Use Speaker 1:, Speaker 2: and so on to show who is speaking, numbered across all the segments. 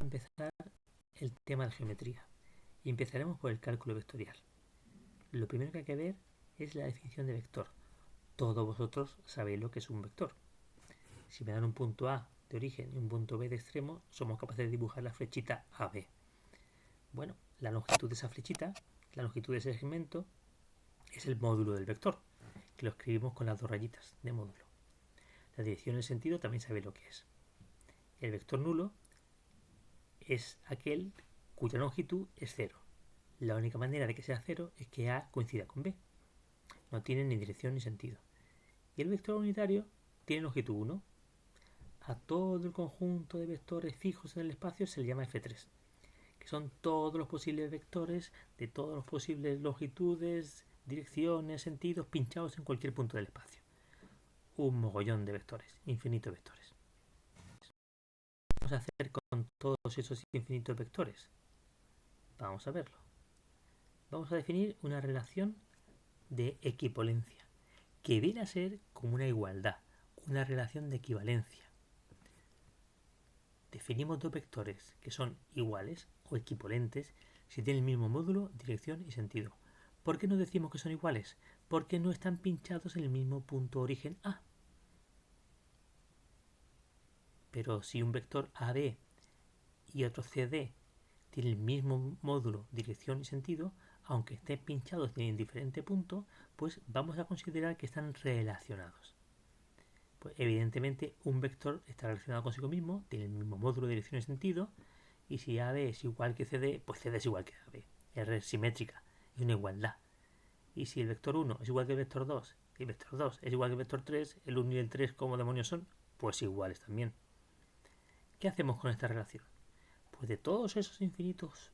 Speaker 1: empezar el tema de geometría y empezaremos por el cálculo vectorial. Lo primero que hay que ver es la definición de vector. Todos vosotros sabéis lo que es un vector. Si me dan un punto A de origen y un punto B de extremo, somos capaces de dibujar la flechita AB. Bueno, la longitud de esa flechita, la longitud de ese segmento, es el módulo del vector, que lo escribimos con las dos rayitas de módulo. La dirección y el sentido también sabéis lo que es. El vector nulo es aquel cuya longitud es 0. La única manera de que sea 0 es que A coincida con B. No tiene ni dirección ni sentido. Y el vector unitario tiene longitud 1. A todo el conjunto de vectores fijos en el espacio se le llama F3, que son todos los posibles vectores de todas las posibles longitudes, direcciones, sentidos pinchados en cualquier punto del espacio. Un mogollón de vectores, infinitos vectores. ¿Qué vamos a hacer con todos esos infinitos vectores? Vamos a verlo. Vamos a definir una relación de equipolancia, que viene a ser como una igualdad, una relación de equivalencia. Definimos dos vectores que son iguales o equivalentes si tienen el mismo módulo, dirección y sentido. ¿Por qué no decimos que son iguales? Porque no están pinchados en el mismo punto origen A. Pero si un vector AB y otro CD tienen el mismo módulo, dirección y sentido, aunque estén pinchados en diferente punto, pues vamos a considerar que están relacionados. Pues evidentemente un vector está relacionado consigo mismo, tiene el mismo módulo, dirección y sentido, y si AB es igual que CD, pues CD es igual que AB. Es simétrica, es una igualdad. Y si el vector 1 es igual que el vector 2 y el vector 2 es igual que el vector 3, el 1 y el 3 como demonios son, pues iguales también. ¿Qué hacemos con esta relación? Pues de todos esos infinitos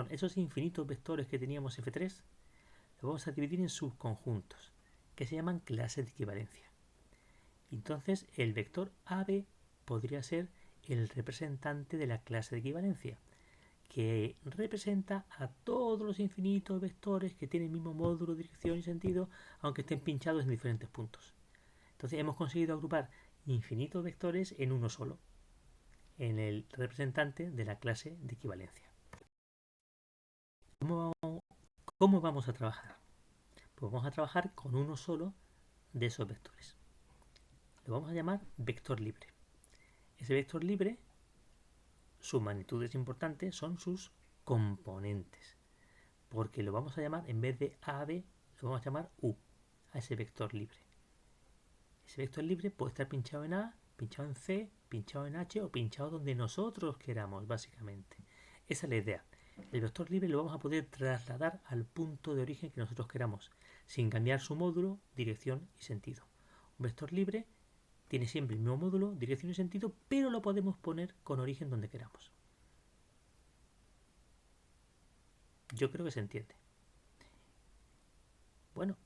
Speaker 1: esos infinitos vectores que teníamos F3, los vamos a dividir en subconjuntos, que se llaman clases de equivalencia. Entonces el vector AB podría ser el representante de la clase de equivalencia, que representa a todos los infinitos vectores que tienen el mismo módulo, dirección y sentido, aunque estén pinchados en diferentes puntos. Entonces hemos conseguido agrupar infinitos vectores en uno solo, en el representante de la clase de equivalencia. ¿Cómo vamos a trabajar? Pues vamos a trabajar con uno solo de esos vectores. Lo vamos a llamar vector libre. Ese vector libre, su magnitud es importante, son sus componentes. Porque lo vamos a llamar, en vez de AB, lo vamos a llamar U, a ese vector libre. Ese vector libre puede estar pinchado en A, pinchado en C, pinchado en H o pinchado donde nosotros queramos, básicamente. Esa es la idea. El vector libre lo vamos a poder trasladar al punto de origen que nosotros queramos, sin cambiar su módulo, dirección y sentido. Un vector libre tiene siempre el mismo módulo, dirección y sentido, pero lo podemos poner con origen donde queramos. Yo creo que se entiende. Bueno,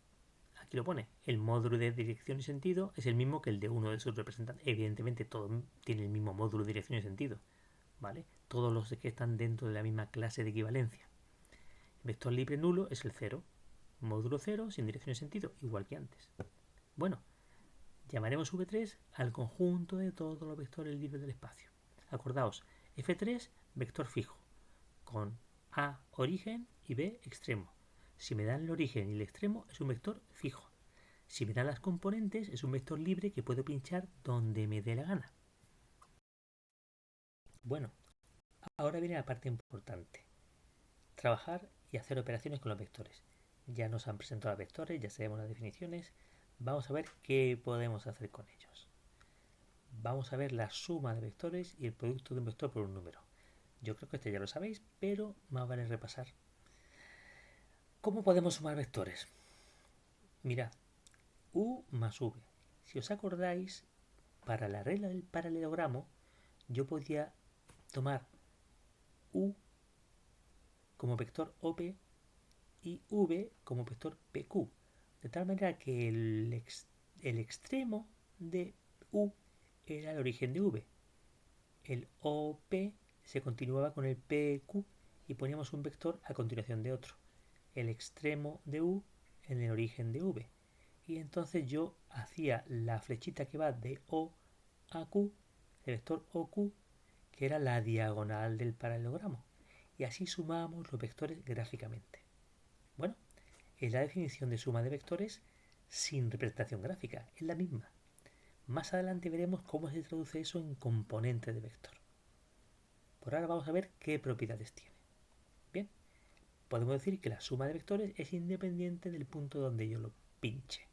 Speaker 1: aquí lo pone. El módulo de dirección y sentido es el mismo que el de uno de sus representantes. Evidentemente todo tiene el mismo módulo, dirección y sentido, ¿vale? Todos los que están dentro de la misma clase de equivalencia. El vector libre nulo es el 0. Módulo 0 sin dirección y sentido, igual que antes. Bueno, llamaremos V3 al conjunto de todos los vectores libres del espacio. Acordaos, F3, vector fijo, con A origen y B extremo. Si me dan el origen y el extremo es un vector fijo. Si me dan las componentes es un vector libre que puedo pinchar donde me dé la gana. Bueno, ahora viene la parte importante. Trabajar y hacer operaciones con los vectores. Ya nos han presentado los vectores, ya sabemos las definiciones. Vamos a ver qué podemos hacer con ellos. Vamos a ver la suma de vectores y el producto de un vector por un número. Yo creo que este ya lo sabéis, pero más vale repasar. ¿Cómo podemos sumar vectores? Mirad, U más V. Si os acordáis, para la regla del paralelogramo, yo podía tomar U como vector OP y V como vector PQ. De tal manera que el extremo de U era el origen de V. El OP se continuaba con el PQ y poníamos un vector a continuación de otro. El extremo de U en el origen de V. Y entonces yo hacía la flechita que va de O a Q, el vector OQ, que era la diagonal del paralelogramo, y así sumábamos los vectores gráficamente. Bueno, es la definición de suma de vectores sin representación gráfica, es la misma. Más adelante veremos cómo se traduce eso en componentes de vector. Por ahora vamos a ver qué propiedades tiene. Bien, podemos decir que la suma de vectores es independiente del punto donde yo lo pinche,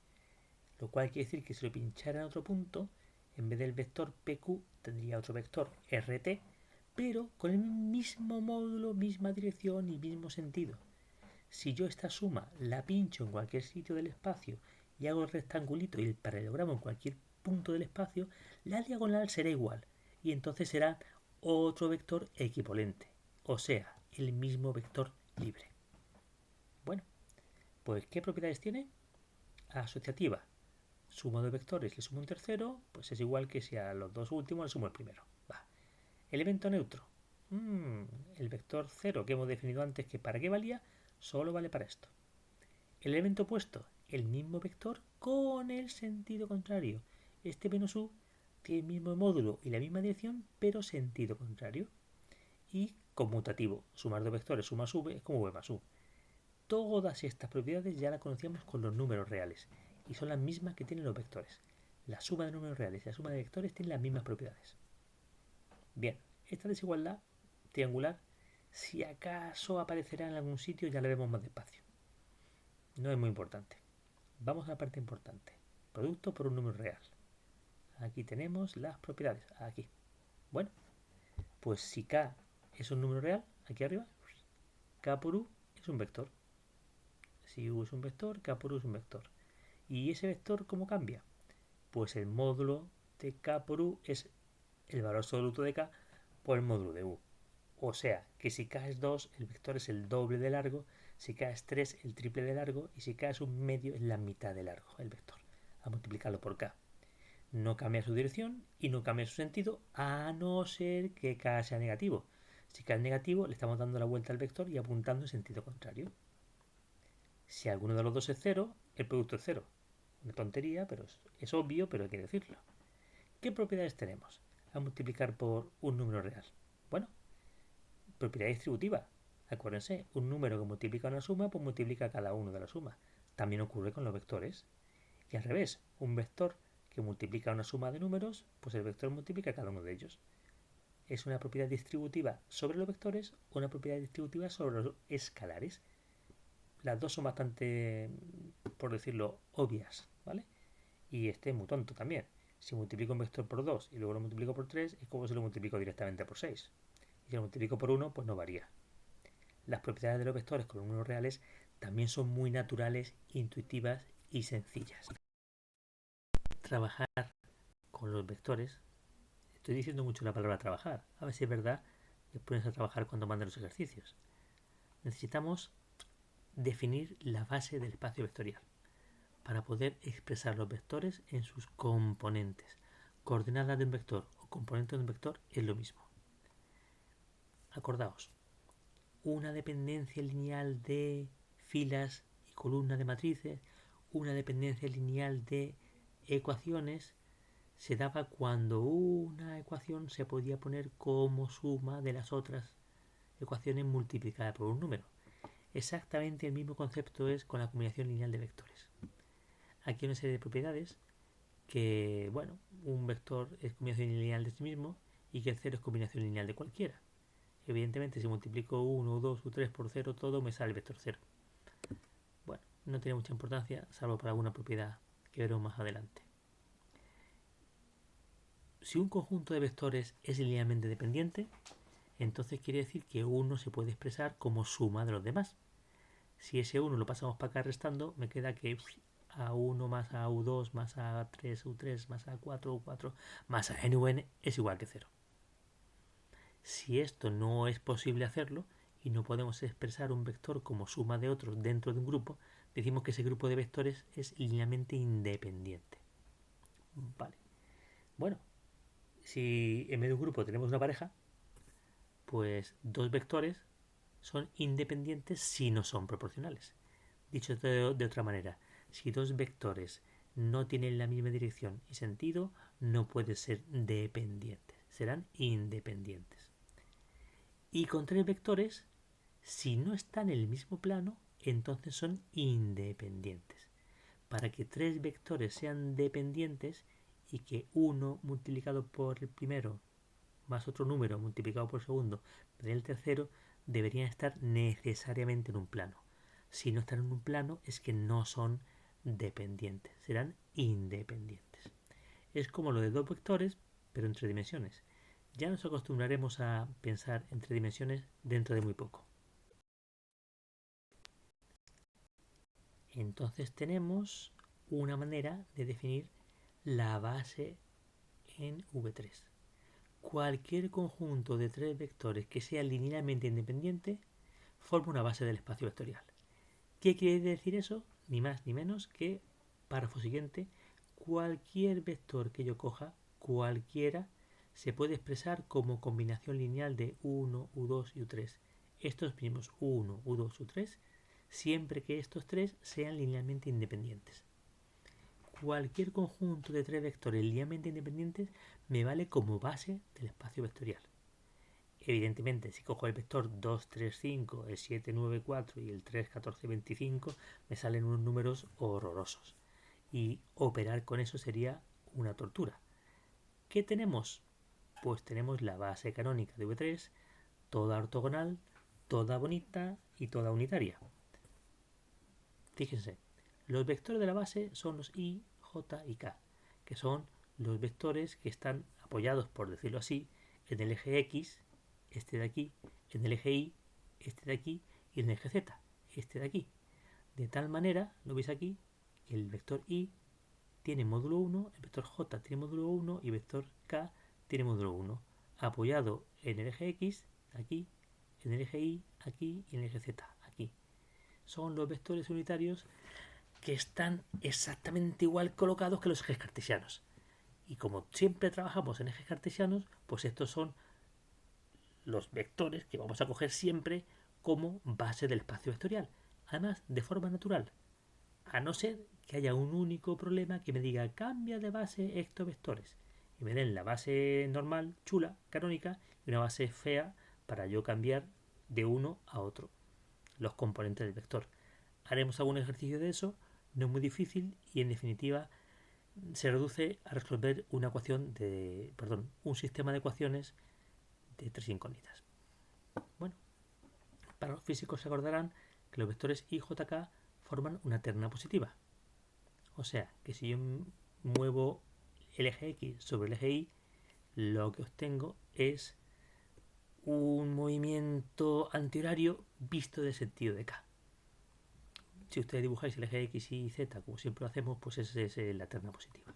Speaker 1: lo cual quiere decir que si lo pinchara en otro punto, en vez del vector PQ tendría otro vector RT, pero con el mismo módulo, misma dirección y mismo sentido. Si yo esta suma la pincho en cualquier sitio del espacio y hago el rectangulito y el paralelogramo en cualquier punto del espacio, la diagonal será igual y entonces será otro vector equivalente, o sea, el mismo vector libre. Bueno, pues ¿qué propiedades tiene? Asociativa. Sumo de vectores, le sumo un tercero, pues es igual que si a los dos últimos le sumo el primero. Va. Elemento neutro. El vector 0 que hemos definido antes que para qué valía, solo vale para esto. El elemento opuesto, el mismo vector con el sentido contrario. Este menos u tiene el mismo módulo y la misma dirección, pero sentido contrario. Y conmutativo, sumar dos vectores, suma más v es como v más u. Todas estas propiedades ya las conocíamos con los números reales y son las mismas que tienen los vectores. La suma de números reales y la suma de vectores tienen las mismas propiedades. Bien, esta desigualdad triangular, si acaso aparecerá en algún sitio, ya la vemos más despacio. No es muy importante. Vamos a la parte importante. Producto por un número real. Aquí tenemos las propiedades. Aquí. Bueno, pues si K es un número real, aquí arriba, K por U es un vector. Si U es un vector, K por U es un vector. ¿Y ese vector cómo cambia? Pues el módulo de K por U es el valor absoluto de K por el módulo de U. O sea, que si K es 2, el vector es el doble de largo, si K es 3, el triple de largo, y si K es un medio, es la mitad de largo el vector. A multiplicarlo por K. No cambia su dirección y no cambia su sentido, a no ser que K sea negativo. Si K es negativo, le estamos dando la vuelta al vector y apuntando en sentido contrario. Si alguno de los dos es 0, el producto es 0. Una tontería, pero es obvio, pero hay que decirlo. ¿Qué propiedades tenemos a multiplicar por un número real? Bueno, propiedad distributiva. Acuérdense, un número que multiplica una suma, pues multiplica cada uno de la suma. También ocurre con los vectores. Y al revés, un vector que multiplica una suma de números, pues el vector multiplica cada uno de ellos. ¿Es una propiedad distributiva sobre los vectores o una propiedad distributiva sobre los escalares? Las dos son bastante, por decirlo, obvias, ¿vale? Y este es muy tonto también. Si multiplico un vector por 2 y luego lo multiplico por 3, es como si lo multiplico directamente por 6. Y si lo multiplico por 1, pues no varía. Las propiedades de los vectores con números reales también son muy naturales, intuitivas y sencillas. Trabajar con los vectores, estoy diciendo mucho la palabra trabajar, a ver si es verdad que pones a trabajar cuando mandan los ejercicios. Necesitamos definir la base del espacio vectorial para poder expresar los vectores en sus componentes. Coordenadas de un vector o componentes de un vector es lo mismo. Acordaos, una dependencia lineal de filas y columnas de matrices, una dependencia lineal de ecuaciones, se daba cuando una ecuación se podía poner como suma de las otras ecuaciones multiplicada por un número. Exactamente el mismo concepto es con la combinación lineal de vectores. Aquí hay una serie de propiedades que, bueno, un vector es combinación lineal de sí mismo y que el 0 es combinación lineal de cualquiera. Evidentemente, si multiplico 1, 2 o 3 por 0, todo me sale el vector 0. Bueno, no tiene mucha importancia, salvo para alguna propiedad que veremos más adelante. Si un conjunto de vectores es linealmente dependiente, entonces quiere decir que uno se puede expresar como suma de los demás. Si ese 1 lo pasamos para acá restando, me queda que A1 más A2 más A3U3 más A4U4 más a NUN es igual que 0. Si esto no es posible hacerlo y no podemos expresar un vector como suma de otros dentro de un grupo, decimos que ese grupo de vectores es linealmente independiente. Vale. Bueno, si en vez de un grupo tenemos una pareja, pues dos vectores son independientes si no son proporcionales. Dicho de otra manera, si dos vectores no tienen la misma dirección y sentido, no pueden ser dependientes. serán independientes. Y con tres vectores, si no están en el mismo plano, entonces son independientes. Para que tres vectores sean dependientes y que uno multiplicado por el primero más otro número multiplicado por el segundo más el tercero deberían estar necesariamente en un plano. Si no están en un plano es que no son dependientes, serán independientes. Es como lo de dos vectores, pero en tres dimensiones. Ya nos acostumbraremos a pensar en tres dimensiones dentro de muy poco. Entonces tenemos una manera de definir la base en V3. Cualquier conjunto de tres vectores que sea linealmente independiente forma una base del espacio vectorial. ¿Qué quiere decir eso? Ni más ni menos que, párrafo siguiente, cualquier vector que yo coja, cualquiera, se puede expresar como combinación lineal de U1, U2 y U3. Estos mismos U1, U2, U3, siempre que estos tres sean linealmente independientes. Cualquier conjunto de tres vectores linealmente independientes me vale como base del espacio vectorial. Evidentemente, si cojo el vector 2, 3, 5, el 7, 9, 4 y el 3, 14, 25, me salen unos números horrorosos. Y operar con eso sería una tortura. ¿Qué tenemos? Pues tenemos la base canónica de V3, toda ortogonal, toda bonita y toda unitaria. Fíjense, los vectores de la base son los I, J y K, que son los vectores que están apoyados, por decirlo así, en el eje X, este de aquí, en el eje Y, este de aquí, y en el eje Z, este de aquí. De tal manera, lo veis aquí, que el vector Y tiene módulo 1, el vector J tiene módulo 1 y el vector K tiene módulo 1, apoyado en el eje X, aquí, en el eje Y, aquí, y en el eje Z, aquí. Son los vectores unitarios que están exactamente igual colocados que los ejes cartesianos. Y como siempre trabajamos en ejes cartesianos, pues estos son los vectores que vamos a coger siempre como base del espacio vectorial. Además, de forma natural. A no ser que haya un único problema que me diga cambia de base estos vectores. Y me den la base normal, chula, canónica, y una base fea para yo cambiar de uno a otro los componentes del vector. Haremos algún ejercicio de eso, no es muy difícil y en definitiva se reduce a resolver una ecuación un sistema de ecuaciones de tres incógnitas. Bueno, para los físicos se acordarán que los vectores I, J, K forman una terna positiva. O sea, que si yo muevo el eje X sobre el eje Y, lo que obtengo es un movimiento antihorario visto del sentido de K. Si ustedes dibujáis el eje X y Z como siempre lo hacemos, pues esa es la terna positiva.